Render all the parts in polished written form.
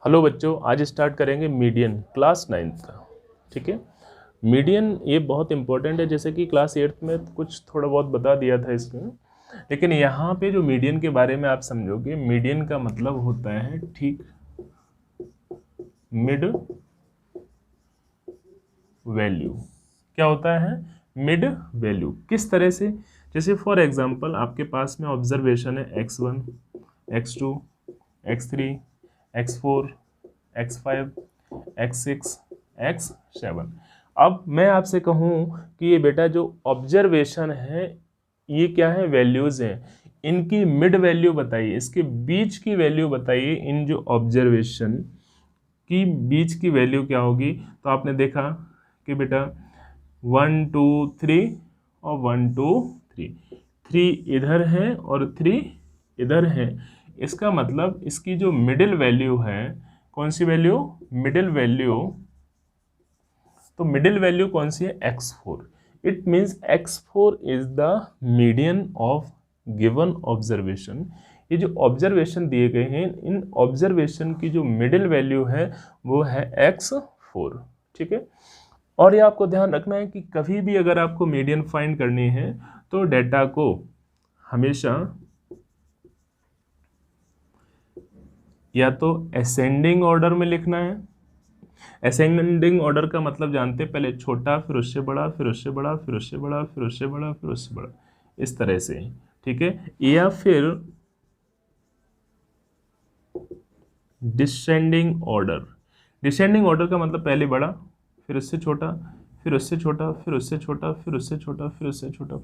Hello बच्चों, आज start करेंगे मीडियन क्लास 9th का। ठीक है, मीडियन ये बहुत इंपॉर्टेंट है। जैसे कि क्लास 8th में कुछ थोड़ा बहुत बता दिया था इसमें, लेकिन यहाँ पे जो मीडियन के बारे में आप समझोगे, मीडियन का मतलब होता है ठीक मिड वैल्यू। क्या होता है मिड वैल्यू? किस तरह से? जैसे फॉर एग्जांपल आपके पास में ऑब्जर्वेशन है x1, x2, x3, x4, x5, x6, x7। अब मैं आपसे कहूँ कि ये बेटा जो ऑब्जर्वेशन है ये क्या है, वैल्यूज़ हैं, इनकी मिड वैल्यू बताइए, इसके बीच की वैल्यू बताइए। इन जो ऑब्जर्वेशन की बीच की वैल्यू क्या होगी? तो आपने देखा कि बेटा 1 2 3 और 1 2 3, 3 इधर है और 3 इधर है। इसका मतलब इसकी जो मिडिल वैल्यू है, कौन सी वैल्यू? Middle value. तो मिडिल वैल्यू कौन सी है? x4। It means x4 is the median of given observation. ये जो ऑब्जर्वेशन दिए गए हैं, इन ऑब्जर्वेशन की जो मिडिल वैल्यू है वो है x4। ठीक है, और ये आपको ध्यान रखना है कि कभी भी अगर आपको मीडियन फाइंड करनी है तो डेटा को हमेशा या तो असेंडिंग ऑर्डर में लिखना है। असेंडिंग ऑर्डर का मतलब जानते हैं, पहले छोटा, फिर उससे बड़ा, फिर उससे बड़ा, फिर उससे बड़ा, फिर उससे बड़ा, फिर उससे बड़ा, इस तरह से। ठीक है, या फिर डिसेंडिंग ऑर्डर। डिसेंडिंग ऑर्डर का मतलब पहले बड़ा, फिर उससे छोटा, फिर उससे छोटा, फिर उससे छोटा, फिर उससे छोटा, फिर उससे छोटा,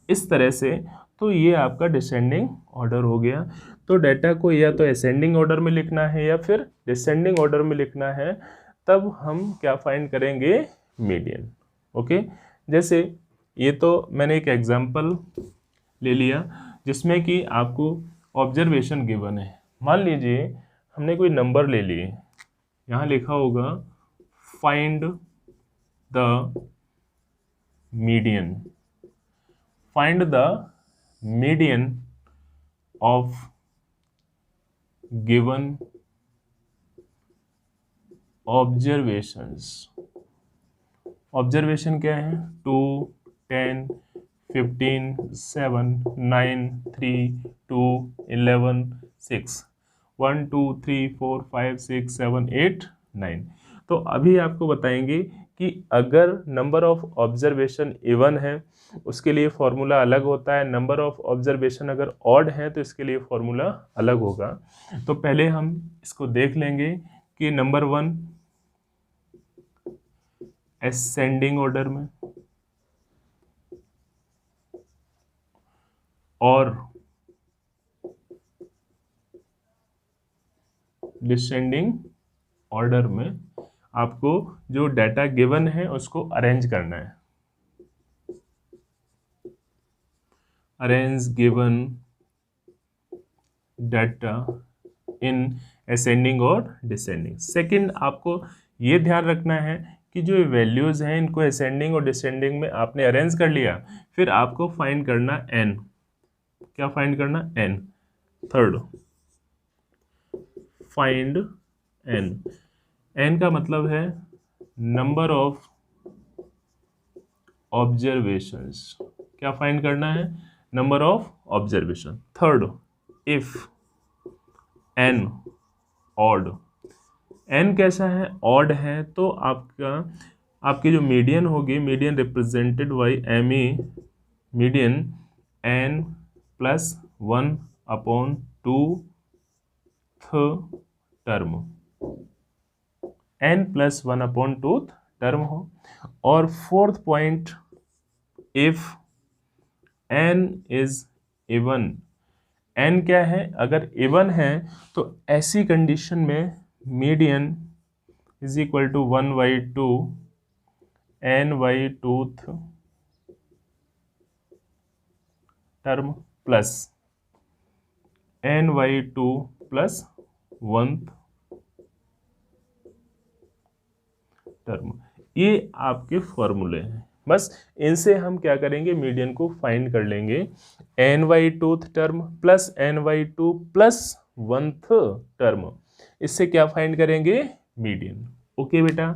इस तरह से। तो ये आपका डिसेंडिंग ऑर्डर हो गया। तो डेटा को या तो असेंडिंग ऑर्डर में लिखना है या फिर डिसेंडिंग ऑर्डर में लिखना है, तब हम क्या फाइंड करेंगे? मीडियन। ओके, जैसे ये तो मैंने एक एग्जांपल ले लिया जिसमें कि आपको ऑब्जर्वेशन गिवन है। मान लीजिए हमने कोई नंबर ले लिए, यहाँ लिखा होगा find the median. Find the median of given observations। Observation क्या है? 2 10 15 7 9 3 2 11 6 1 2 3 4 5 6 7 8 9। तो अभी आपको बताएंगे कि अगर नंबर ऑफ ऑब्जर्वेशन इवन है उसके लिए फॉर्मूला अलग होता है, नंबर ऑफ ऑब्जर्वेशन अगर ऑड है तो इसके लिए फॉर्मूला अलग होगा। तो पहले हम इसको देख लेंगे कि नंबर 1 असेंडिंग ऑर्डर में और डिसेंडिंग ऑर्डर में आपको जो डाटा गिवन है उसको अरेंज करना है। Arrange given data in ascending और डिसेंडिंग। सेकंड, आपको ये ध्यान रखना है कि जो वैल्यूज हैं इनको असेंडिंग और डिसेंडिंग में आपने अरेंज कर लिया, फिर आपको फाइंड करना n। क्या फाइंड करना? n। Third, find n। n का मतलब है नंबर ऑफ ऑब्जर्वेशंस। क्या फाइंड करना है? Number of observation. Third, if n odd. n कैसा है? ऑड है। तो आपकी जो मीडियन होगी, median represented by M E, median n plus 1 upon 2 term, n plus 1 upon 2 term हो। और fourth point, if n is even. n क्या है? अगर इवन है तो ऐसी कंडीशन में median is equal to 1/2 n/2 term plus n/2 plus 1 term. ये आपके फॉर्मूले हैं। बस इनसे हम क्या करेंगे? मीडियन को फाइंड कर लेंगे। n/2 term plus n/2 plus 1th term, इससे क्या फाइंड करेंगे, मीडियन। ओके बेटा,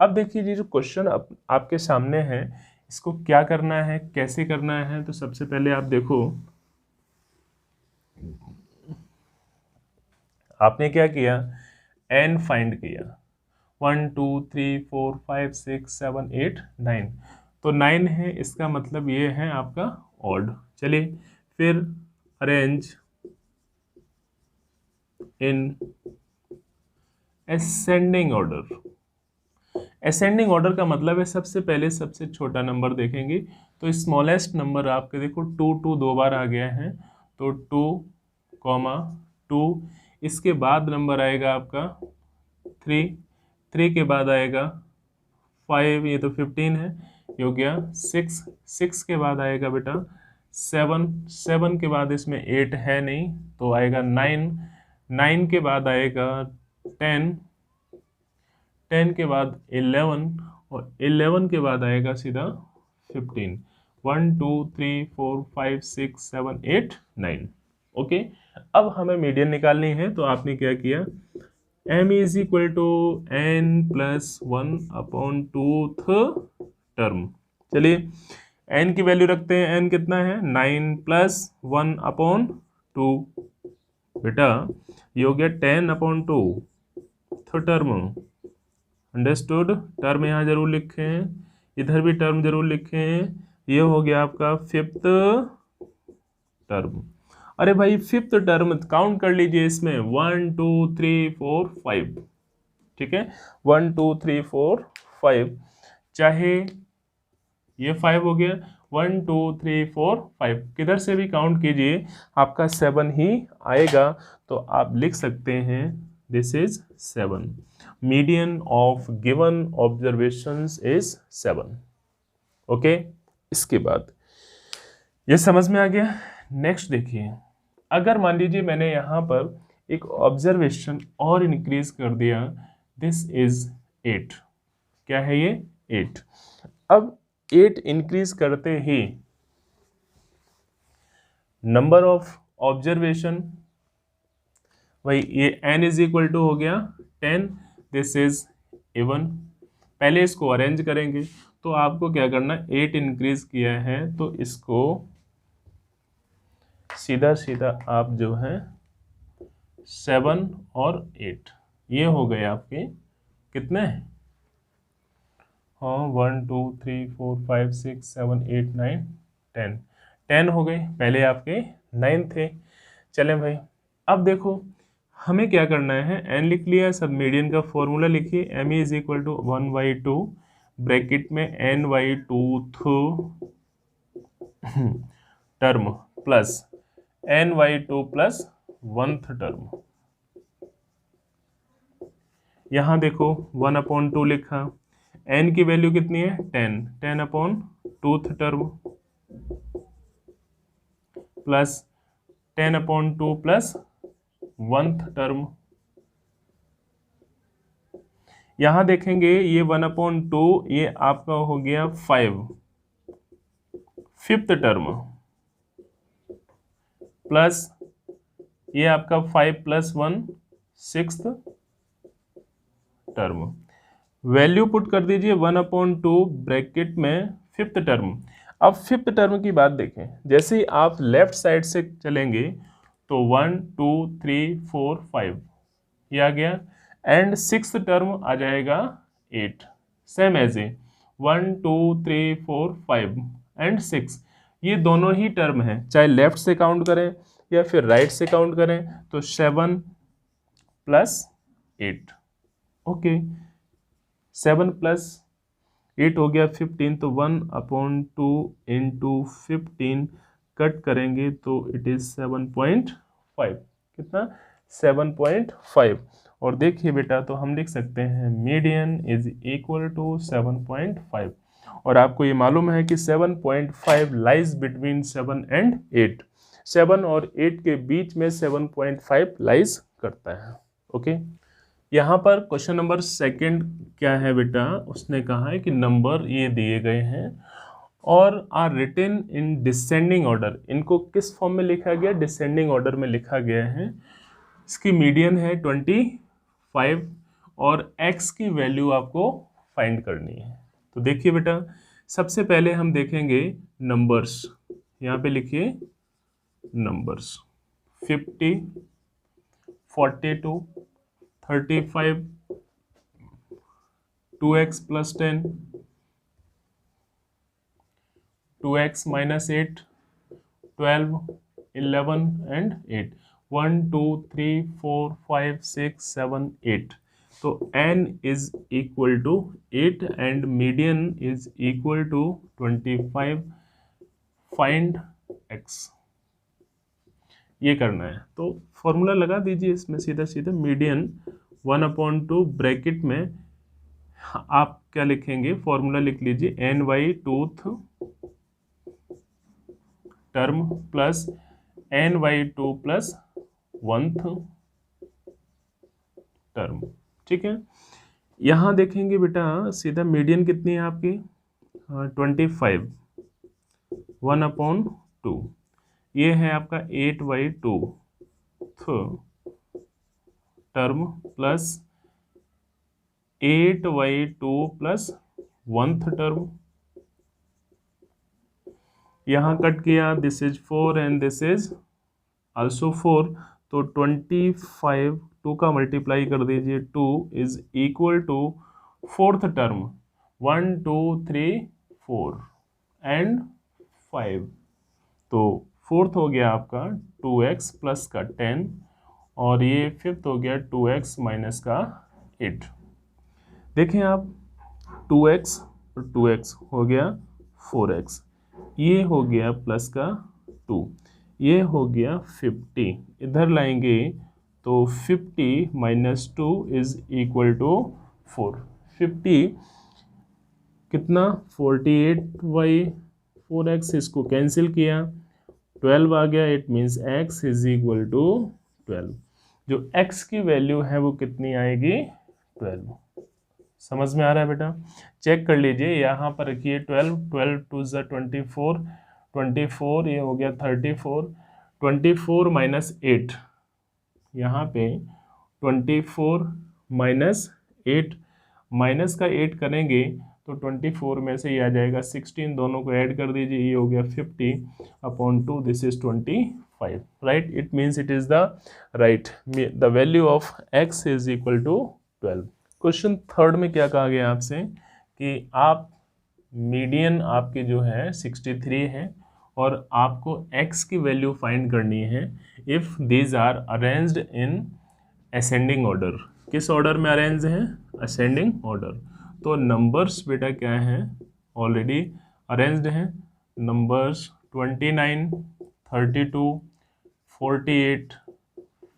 अब देखिए ये जो क्वेश्चन आपके सामने है, इसको क्या करना है, कैसे करना है। तो सबसे पहले आप देखो, आपने क्या किया, एन फाइंड किया, 1 2 3 4 5 6 7 8 9, तो 9 है, इसका मतलब ये है आपका ऑड। चलिए फिर arrange in ascending order. Ascending order का मतलब है सबसे पहले सबसे छोटा नंबर देखेंगे, तो स्मॉलेस्ट नंबर आपके देखो 2 दो बार आ गया है, तो 2, 2, इसके बाद नंबर आएगा आपका 3 के बाद आएगा 5, ये तो 15 है, ये हो गया 6 के बाद आएगा बेटा 7 के बाद इसमें 8 है नहीं, तो आएगा 9 के बाद आएगा 10 के बाद 11, और 11 के बाद आएगा सीधा 15। 1 2 3 4 5 6 7 8 9। ओके, अब हमें मीडियन निकालनी है, तो आपने क्या किया, m is equal to n plus 1 upon 2th term. चलिए n की वैल्यू रखते हैं, n कितना है, 9 प्लस 1 अपॉन 2, बेटा ये हो गया 10 अपॉन 2 टर्म। अंडरस्टूड, टर्म यहाँ जरूर लिखे हैं, इधर भी टर्म जरूर लिखे हैं, ये हो गया आपका 5th टर्म। अरे भाई 5th टर्म काउंट कर लीजिए इसमें, 1 2 3 4 5, ठीक है, 1 2 3 4 5, चाहे ये 5 हो गया, 1 2 3 4 5, किधर से भी काउंट कीजिए आपका 7 ही आएगा, तो आप लिख सकते हैं this is 7। Median of given observations is 7। Okay, इसके बाद ये समझ में आ गया। नेक्स्ट देखिए, अगर मान लीजिए मैंने यहाँ पर एक ऑब्जर्वेशन और इंक्रीज कर दिया, दिस इज 8, क्या है ये 8। अब 8 इंक्रीज करते ही नंबर ऑफ ऑब्जर्वेशन, वही ये n इज इक्वल टू हो गया 10, दिस इज इवन। पहले इसको अरेंज करेंगे, तो आपको क्या करना, 8 इंक्रीज किया है तो इसको सीधा सीधा आप जो है 7 और 8, ये हो गए आपके कितने, हाँ 1 2 3 4 5 6 7 8 9 10, 10 हो गए, पहले आपके 9 थे। चलें भाई, अब देखो हमें क्या करना है, n लिख लिया, सब मीडियन का फॉर्मूला लिखिए, m is equal to 1/2 bracket में n/2th term plus n/2 plus 1th term. यहाँ देखो 1/2 लिखा, n की वैल्यू कितनी है 10/2th term plus 10/2 plus 1th term. यहां देखेंगे ये 1/2, ये आपका हो गया 5th टर्म प्लस ये आपका 5 + 1 6th टर्म। वैल्यू पुट कर दीजिए 1/2 ब्रैकेट में 5th टर्म। अब 5th टर्म की बात देखें, जैसे ही आप लेफ्ट साइड से चलेंगे तो 1 2 3 4 5 ये आ गया, एंड 6th टर्म आ जाएगा 8, सेम एज ए 1 2 3 4 5 एंड 6, ये दोनों ही टर्म हैं, चाहे लेफ्ट से काउंट करें या फिर राइट से काउंट करें, तो 7 + 8, ओके 7 + 8 हो गया 15, तो 1/2 इंटू 15 कट करेंगे तो इट इज 7.5, कितना 7.5। और देखिए बेटा, तो हम लिख सकते हैं मीडियन इज इक्वल टू 7.5, और आपको ये मालूम है कि 7.5 लाइज बिटवीन 7 एंड 8, 7 और 8 के बीच में 7.5 लाइज करता है। ओके, यहाँ पर क्वेश्चन नंबर 2 क्या है बेटा, उसने कहा है कि नंबर ये दिए गए हैं और are written in descending order, इनको किस फॉर्म में लिखा गया, डिसेंडिंग ऑर्डर में लिखा गया है। इसकी मीडियन है 25, 5 और x की वैल्यू आपको फाइंड करनी है। तो देखिए बेटा, सबसे पहले हम देखेंगे नंबर्स। यहाँ पे लिखिए numbers 50, 42, 35, 2x plus 10, 2x minus 8, 12, 11 and 8, 1 2 3 4 5 6 7 8। तो n is equal to 8 and median is equal to 25। Find x, ये करना है। तो फॉर्मूला लगा दीजिए इसमें सीधा सीधा, मीडियन 1/2 ब्रैकेट में आप क्या लिखेंगे, फॉर्मूला लिख लीजिए n by tooth term plus n by 2 plus 1th term. ठीक है, यहाँ देखेंगे बेटा सीधा मीडियन कितनी है आपकी 25, 1/2, ये है आपका 8 by 2 term plus 8 by 2 plus 1th term. यहाँ कट किया, this is 4 and this is also 4, तो 25 2 का मल्टीप्लाई कर दीजिए, 2 is equal to 4th term 1 2 3 4 and 5, तो 4th हो गया आपका 2x प्लस का 10 और ये 5th हो गया 2x माइनस का 8। देखें आप 2x और 2x हो गया 4x, ये हो गया प्लस का 2, ये हो गया 50, इधर लाएंगे तो 50 माइनस 2 इज इक्वल टू 4। 50 कितना 48 बाई 4x, इसको कैंसिल किया, 12 आ गया, it means x is equal to 12। जो x की वैल्यू है वो कितनी आएगी 12। समझ में आ रहा है बेटा? चेक कर लीजिए, यहाँ पर रखिए 12, 12 2 ज़ा 24, 24 ये हो गया 34, 24 माइनस 8, यहाँ पे 24 माइनस 8, माइनस का 8 करेंगे तो 24 में से ये आ जाएगा 16, दोनों को ऐड कर दीजिए, ये हो गया 50/2, this is 25, right? It means it is the right, the value of x is equal to 12। Question third में क्या कहा गया आपसे कि आप मीडियन आपके जो है 63 है और आपको x की वैल्यू फाइंड करनी है if these are arranged in ascending order. किस ऑर्डर में अरेंज हैं? Ascending order. तो नंबर्स बेटा क्या हैं? ऑलरेडी अरेंज्ड हैं। Numbers 29, 32, 48,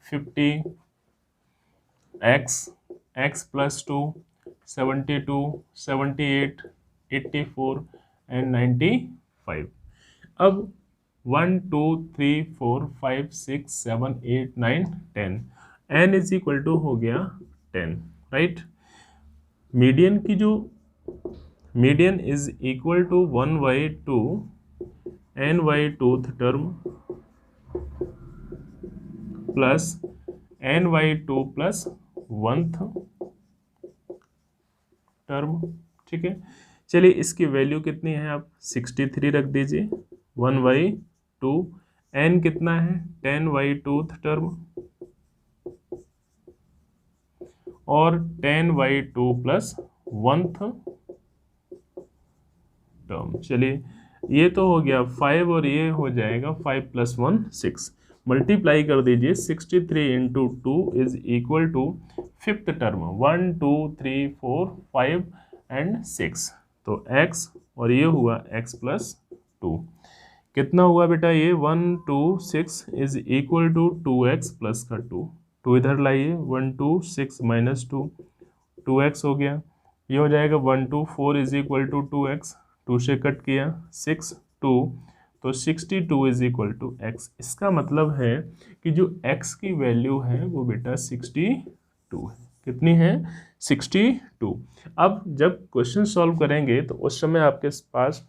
50, x plus 2, 72, 78, 84 and 95। अब 1 2 3 4 5 6 7 8 9 10, n इज इक्वल टू हो गया 10, राइट? मीडियन की जो median is equal to 1/2 n/2th term plus n/2 plus 1th term. ठीक है, चलिए इसकी वैल्यू कितनी है आप 63 रख दीजिए, 1/2, n कितना है 10/2th टर्म और 10/2 प्लस 1th टर्म। चलिए ये तो हो गया 5 और ये हो जाएगा 5 + 1 6, मल्टीप्लाई कर दीजिए, 63 × 2 is equal to 5th term 1 2 3 4 5 and 6, तो x और ये हुआ x + 2, कितना हुआ बेटा ये 1 2 6 is equal to 2x plus का 2, 2 इधर लाइए, 1 2 6 माइनस 2, 2x हो गया, ये हो जाएगा 1 2 4 इज इक्वल टू 2x, 2 से कट किया 6 2, तो 62 इज इक्वल टू x। इसका मतलब है कि जो x की वैल्यू है वो बेटा 62 है। कितनी है? 62। अब जब क्वेश्चन सॉल्व करेंगे तो उस समय आपके पास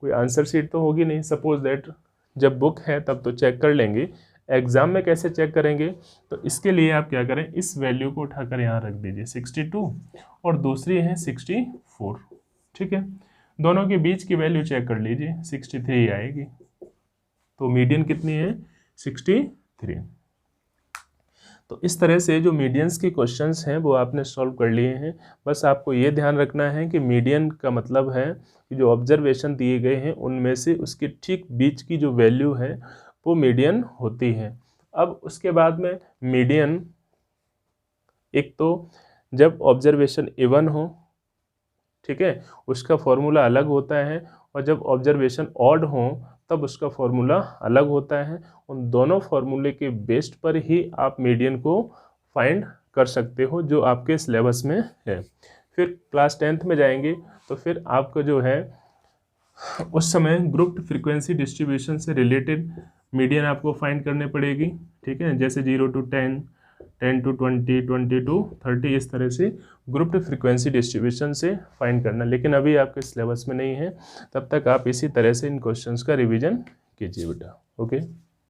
कोई आंसर शीट तो होगी नहीं, सपोज दैट जब बुक है तब तो चेक कर लेंगे, एग्जाम में कैसे चेक करेंगे, तो इसके लिए आप क्या करें, इस वैल्यू को उठाकर यहाँ रख दीजिए 62 और दूसरी है 64, ठीक है। दोनों के बीच की वैल्यू चेक कर लीजिए 63 आएगी, तो मीडियन कितनी है 63। तो इस तरह से जो मीडियंस के क्वेश्चंस हैं वो आपने सॉल्व कर लिए हैं। बस आपको ये ध्यान रखना है कि मीडियन का मतलब है कि जो ऑब्जर्वेशन दिए गए हैं उनमें से उसके ठीक बीच की जो वैल्यू है वो मीडियन होती है। अब उसके बाद में मीडियन, एक तो जब ऑब्जर्वेशन इवन हो, ठीक है, उसका फॉर्मूला अलग होता है, और जब ऑब्जर्वेशन ऑड हो तब उसका फॉर्मूला अलग होता है। उन दोनों फॉर्मूले के बेस्ड पर ही आप मीडियन को फाइंड कर सकते हो जो आपके सिलेबस में है। फिर क्लास 10th में जाएंगे तो फिर आपको जो है उस समय ग्रुप्ड फ्रीक्वेंसी डिस्ट्रीब्यूशन से रिलेटेड मीडियन आपको फाइंड करने पड़ेगी, ठीक है, जैसे 0 to 10, 10 to 20, 20 to 30, इस तरह से ग्रुप्ड फ्रीक्वेंसी डिस्ट्रीब्यूशन से फाइंड करना। लेकिन अभी आपके सिलेबस में नहीं है, तब तक आप इसी तरह से इन क्वेश्चंस का रिवीजन कीजिए बेटा। ओके।